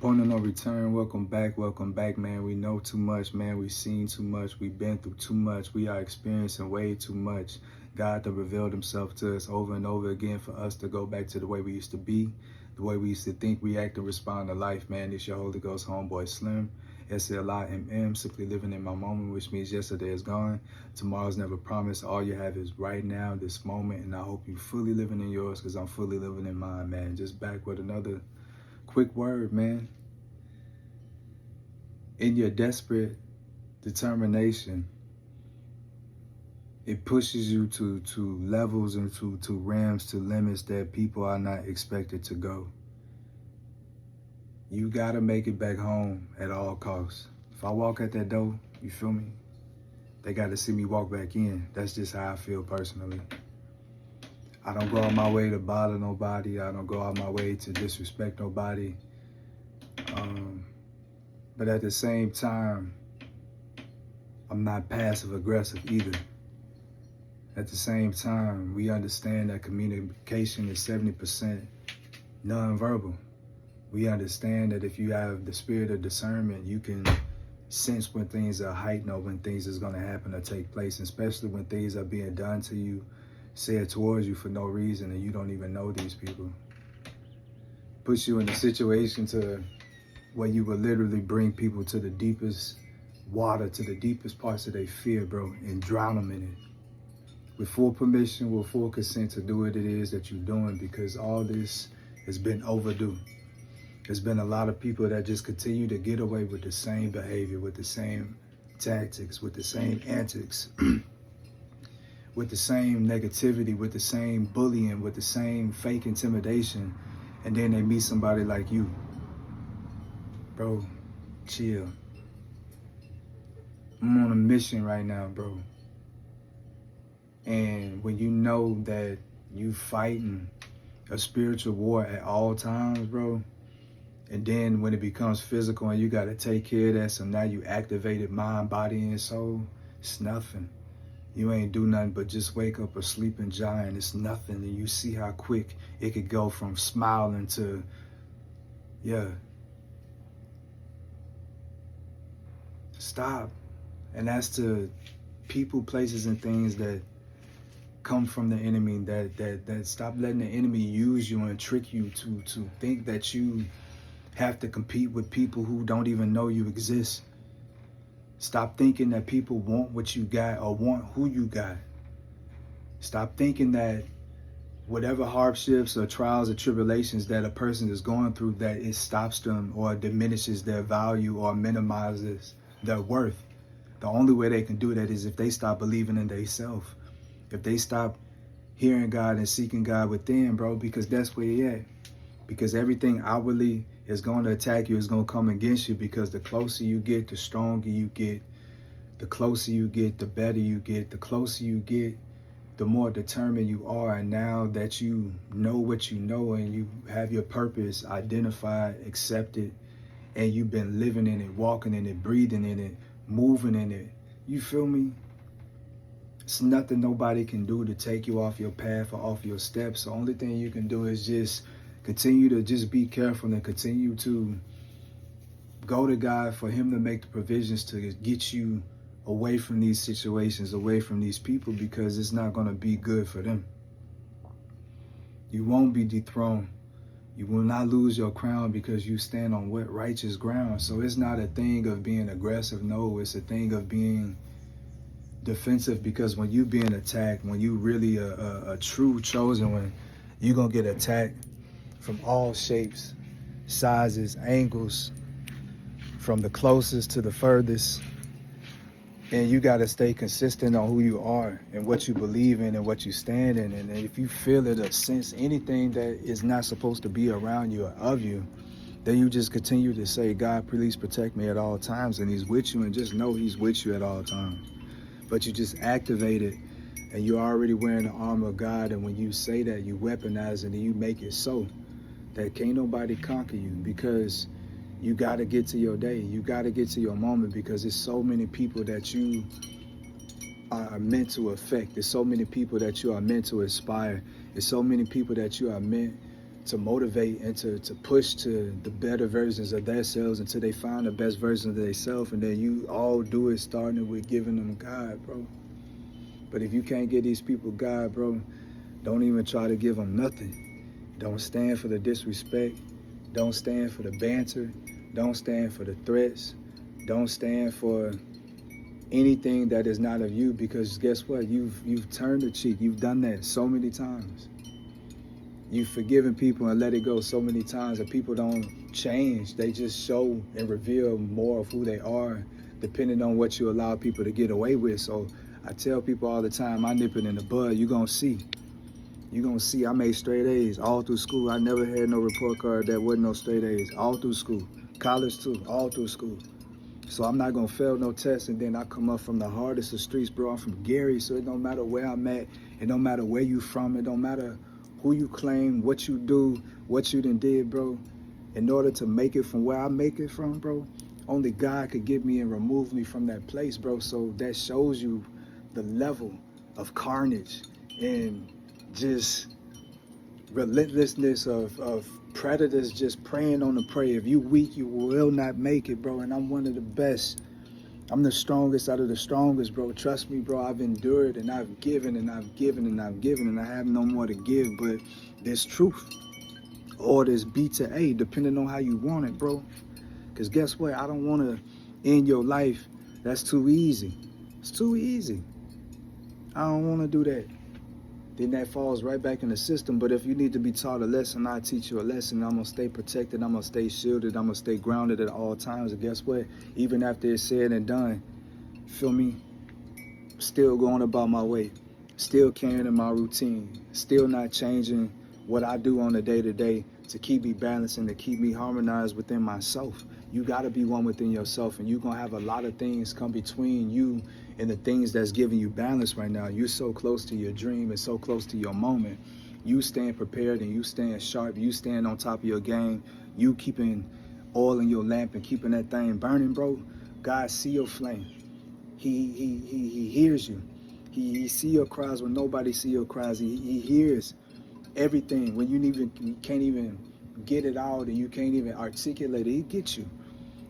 Point of no return. Welcome back, man. We know too much, man. We've seen too much. We've been through too much. We are experiencing way too much. God that revealed himself to us over and over again for us to go back to the way we used to be, the way we used to think, react, and respond to life, man. It's your Holy Ghost homeboy Slim. SLIMM, simply living in my moment, which means yesterday is gone. Tomorrow's never promised. All you have is right now, this moment, and I hope you fully living in yours because I'm fully living in mine, man. Just back with another quick word, man. In your desperate determination, it pushes you to levels and to realms, to limits that people are not expected to go. You gotta make it back home at all costs. If I walk at that door, you feel me? They gotta see me walk back in. That's just how I feel personally. I don't go out my way to bother nobody. I don't go out my way to disrespect nobody. But at the same time, I'm not passive aggressive either. At the same time, we understand that communication is 70% nonverbal. We understand that if you have the spirit of discernment, you can sense when things are heightened or when things is going to happen or take place, especially when things are being done to you, said towards you for no reason, and you don't even know these people. Puts you in a situation to where you will literally bring people to the deepest water, to the deepest parts of their fear, bro, and drown them in it. With full permission, with full consent to do what it is that you're doing, because all this has been overdue. There's been a lot of people that just continue to get away with the same behavior, with the same tactics, with the same antics, with the same negativity, with the same bullying, with the same fake intimidation, and then they meet somebody like you. Bro, chill. I'm on a mission right now, bro. And when you know that you fighting a spiritual war at all times, bro, and then when it becomes physical and you got to take care of that, so now you activated mind, body, and soul, it's nothing. You ain't do nothing but just wake up a sleeping giant. It's nothing. And you see how quick it could go from smiling to, yeah. Stop. And that's to people, places, and things that come from the enemy, that stop letting the enemy use you and trick you to think that you have to compete with people who don't even know you exist. Stop thinking that people want what you got or want who you got. Stop thinking that whatever hardships or trials or tribulations that a person is going through, that it stops them or diminishes their value or minimizes their worth. The only way they can do that is if they stop believing in themselves. If they stop hearing God and seeking God within, bro, because that's where he at. Because everything outwardly is going to attack you, is going to come against you, because the closer you get, the stronger you get. The closer you get, the better you get. The closer you get, the more determined you are. And now that you know what you know and you have your purpose identified, accepted, and you've been living in it, walking in it, breathing in it, moving in it, you feel me? It's nothing nobody can do to take you off your path or off your steps. The only thing you can do is just continue to just be careful and continue to go to God for him to make the provisions to get you away from these situations, away from these people, because it's not going to be good for them. You won't be dethroned. You will not lose your crown because you stand on what righteous ground. So it's not a thing of being aggressive. No, it's a thing of being defensive, because when you being attacked, when you really a true chosen one, you're going to get attacked from all shapes, sizes, angles, from the closest to the furthest. And you got to stay consistent on who you are and what you believe in and what you stand in. And if you feel it or sense anything that is not supposed to be around you or of you, then you just continue to say, God, please protect me at all times. And he's with you, and just know he's with you at all times. But you just activate it, and you're already wearing the armor of God. And when you say that, you weaponize it and you make it so that can't nobody conquer you, because you got to get to your day. You got to get to your moment, because there's so many people that you are meant to affect. There's so many people that you are meant to inspire. There's so many people that you are meant to motivate and to push to the better versions of themselves until they find the best version of themselves. And then you all do it starting with giving them God, bro. But if you can't give these people God, bro, don't even try to give them nothing. Don't stand for the disrespect. Don't stand for the banter. Don't stand for the threats. Don't stand for anything that is not of you, because guess what? You've turned the cheek. You've done that so many times. You've forgiven people and let it go so many times, that people don't change. They just show and reveal more of who they are depending on what you allow people to get away with. So I tell people all the time, I nip it in the bud. You're going to see. You're going to see. I made straight A's all through school. I never had no report card that wasn't no straight A's all through school. College too, all through school. So I'm not going to fail no test. And then I come up from the hardest of streets, bro. I'm from Gary, so it don't matter where I'm at. It don't matter where you from. It don't matter who you claim, what you do, what you done did, bro. In order to make it from where I make it from, bro, only God could get me and remove me from that place, bro. So that shows you the level of carnage and just relentlessness of predators just preying on the prey. If you weak, you will not make it, bro. And I'm one of the best. I'm the strongest out of the strongest, bro. Trust me, bro. I've endured and I've given and I've given and I've given, and I have no more to give. But there's truth, or there's B to A, depending on how you want it, bro. Because guess what? I don't want to end your life. That's too easy. It's too easy. I don't want to do that. Then that falls right back in the system. But if you need to be taught a lesson, I teach you a lesson. I'm going to stay protected. I'm going to stay shielded. I'm going to stay grounded at all times. And guess what? Even after it's said and done, feel me? Still going about my way. Still carrying my routine. Still not changing what I do on a day-to-day to keep me balanced and to keep me harmonized within myself. You got to be one within yourself, and you're going to have a lot of things come between you and the things that's giving you balance right now. You're so close to your dream and so close to your moment. You staying prepared and you staying sharp. You staying on top of your game. You keeping oil in your lamp and keeping that thing burning, bro. God see your flame. He hears you. He see your cries when nobody see your cries. He hears everything when you can't even get it out and you can't even articulate it. He gets you.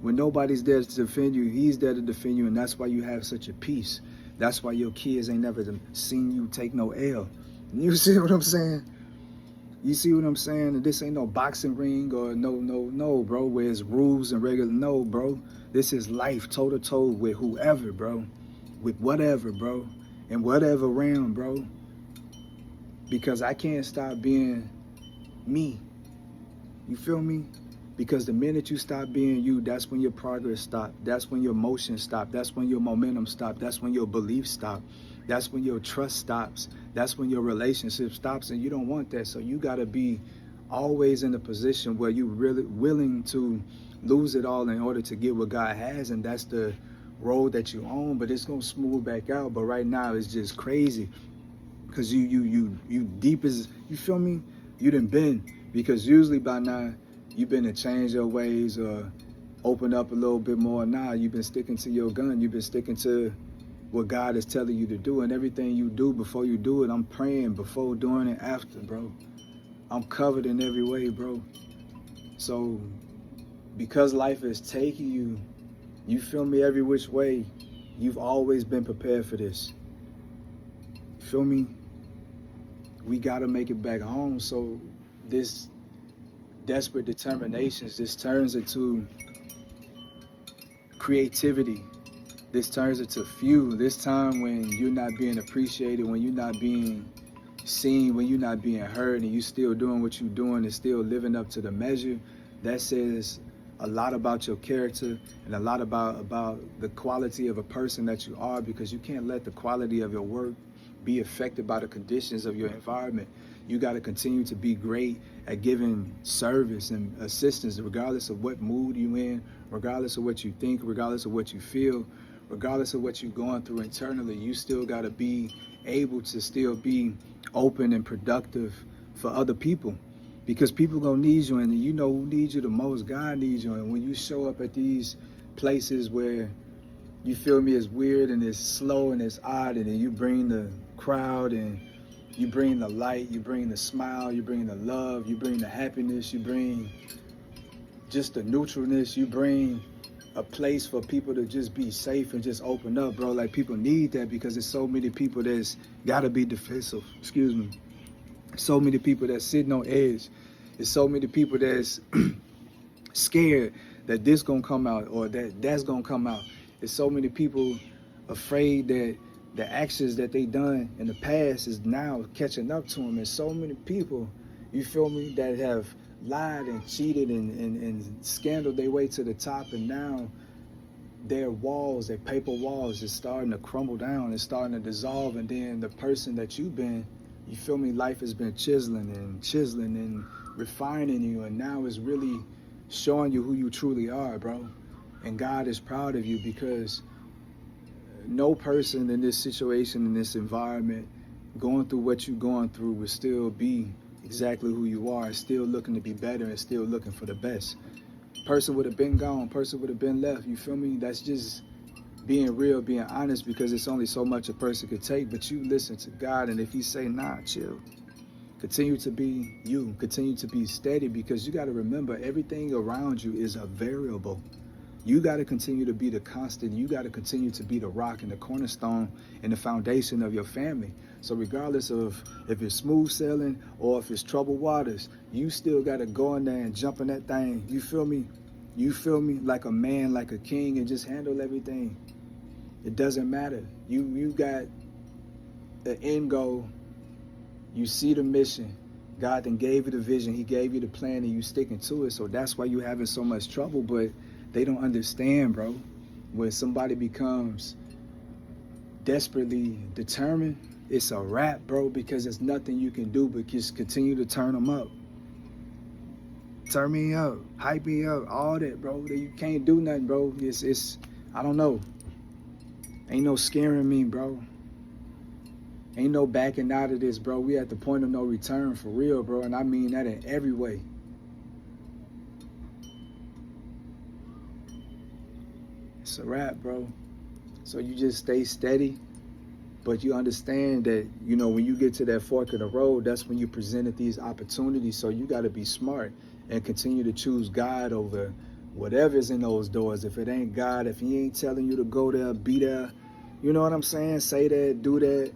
When nobody's there to defend you, he's there to defend you, and that's why you have such a peace. That's why your kids ain't never seen you take no L. You see what I'm saying? You see what I'm saying? This ain't no boxing ring or no, bro, where it's rules and regular. No, bro. This is life toe-to-toe with whoever, bro. With whatever, bro. In whatever realm, bro. Because I can't stop being me. You feel me? Because the minute you stop being you, that's when your progress stops. That's when your motion stops. That's when your momentum stops. That's when your beliefs stop. That's when your trust stops. That's when your relationship stops, and you don't want that. So you got to be always in a position where you're really willing to lose it all in order to get what God has, and that's the road that you own. But it's gonna smooth back out. But right now it's just crazy because you deep as, you feel me? You done been, because usually by now you've been to change your ways or open up a little bit more. Now you've been sticking to your gun. You've been sticking to what God is telling you to do, and everything you do before you do it, I'm praying before, during, and after, bro. I'm covered in every way, bro. So because life is taking you, you feel me, every which way, you've always been prepared for this. Feel me? We got to make it back home. So this desperate determinations, this turns into creativity. This turns into fuel. This time when you're not being appreciated, when you're not being seen, when you're not being heard, and you still doing what you're doing and still living up to the measure, that says a lot about your character and a lot about the quality of a person that you are, because you can't let the quality of your work be affected by the conditions of your environment. You got to continue to be great at giving service and assistance, regardless of what mood you in, regardless of what you think, regardless of what you feel, regardless of what you're going through internally. You still got to be able to still be open and productive for other people, because people gonna need you, and you know who needs you the most? God needs you. And when you show up at these places where you feel me, it's weird and it's slow and it's odd, and then you bring the crowd and You bring the light, you bring the smile, you bring the love, you bring the happiness, you bring just the neutralness, you bring a place for people to just be safe and just open up, bro. Like, people need that because there's so many people that's gotta be defensive. Excuse me. So many people that's sitting on edge. There's so many people that's scared that this gonna come out or that's gonna come out. There's so many people afraid that the actions that they done in the past is now catching up to them. And so many people, you feel me, that have lied and cheated and scandaled their way to the top, and now their walls, their paper walls, is starting to crumble down. It's starting to dissolve, and then the person that you've been, you feel me, life has been chiseling and refining you, and now it's really showing you who you truly are, bro. And God is proud of you because no person in this situation, in this environment, going through what you're going through will still be exactly who you are, still looking to be better and still looking for the best. Person would have been gone, person would have been left, you feel me? That's just being real, being honest, because it's only so much a person could take. But you listen to God, and if He say, nah, chill, continue to be you, continue to be steady, because you got to remember, everything around you is a variable. You got to continue to be the constant. You got to continue to be the rock and the cornerstone and the foundation of your family. So regardless of if it's smooth sailing or if it's troubled waters, you still got to go in there and jump in that thing. You feel me? You feel me? Like a man, like a king, and just handle everything. It doesn't matter. You got the end goal. You see the mission. God then gave you the vision. He gave you the plan, and you sticking to it. So that's why you're having so much trouble. But they don't understand, bro. When somebody becomes desperately determined, it's a wrap, bro, because there's nothing you can do but just continue to turn them up. Turn me up, hype me up, all that, bro. You can't do nothing, bro. It's I don't know. Ain't no scaring me, bro. Ain't no backing out of this, bro. We at the point of no return for real, bro. And I mean that in every way. It's a wrap, bro. So you just stay steady, but you understand that, you know, when you get to that fork in the road, that's when you presented these opportunities. So you got to be smart and continue to choose God over whatever's in those doors. If it ain't God, if He ain't telling you to go there, be there, you know what I'm saying? Say that, do that.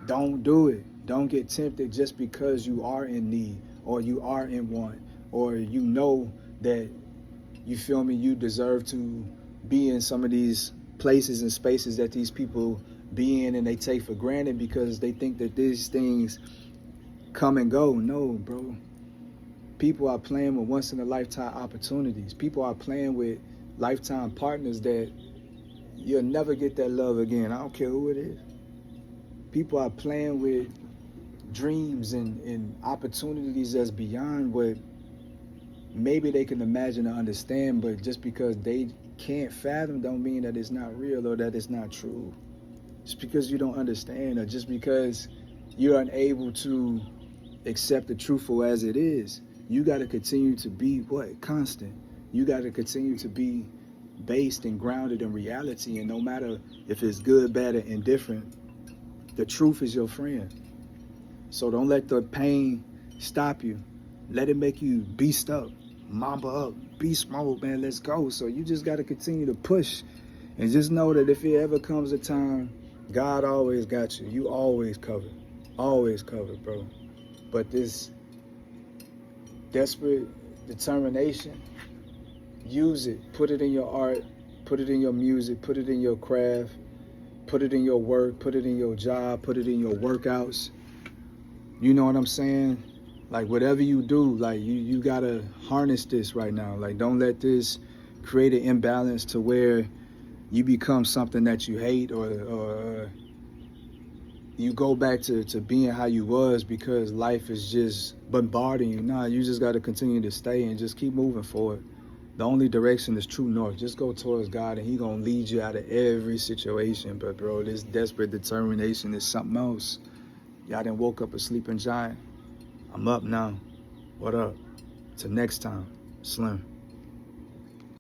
Don't do it. Don't get tempted just because you are in need or you are in want, or you know that, you feel me, you deserve to be in some of these places and spaces that these people be in and they take for granted because they think that these things come and go. No, bro. People are playing with once in a lifetime opportunities. People are playing with lifetime partners that you'll never get that love again. I don't care who it is. People are playing with dreams and opportunities that's beyond what maybe they can imagine or understand, but just because they can't fathom don't mean that it's not real or that it's not true. Just because you don't understand, or just because you're unable to accept the truthful as it is, you got to continue to be what? Constant. You got to continue to be based and grounded in reality, and no matter if it's good, bad, or indifferent, the truth is your friend. So don't let the pain stop you. Let it make you beast up, mamba up, beast mode, man, let's go. So you just got to continue to push, and just know that if it ever comes a time, God always got you. You always covered, bro. But this desperate determination, use it. Put it in your art, put it in your music, put it in your craft, put it in your work, put it in your job, put it in your workouts. You know what I'm saying? Like, whatever you do, like, you gotta harness this right now. Like, don't let this create an imbalance to where you become something that you hate, or you go back to being how you was because life is just bombarding you. Nah, you just gotta continue to stay and just keep moving forward. The only direction is true north. Just go towards God, and He gonna lead you out of every situation. But bro, this desperate determination is something else. Y'all done woke up a sleeping giant. I'm up now. What up? Till next time. Slim.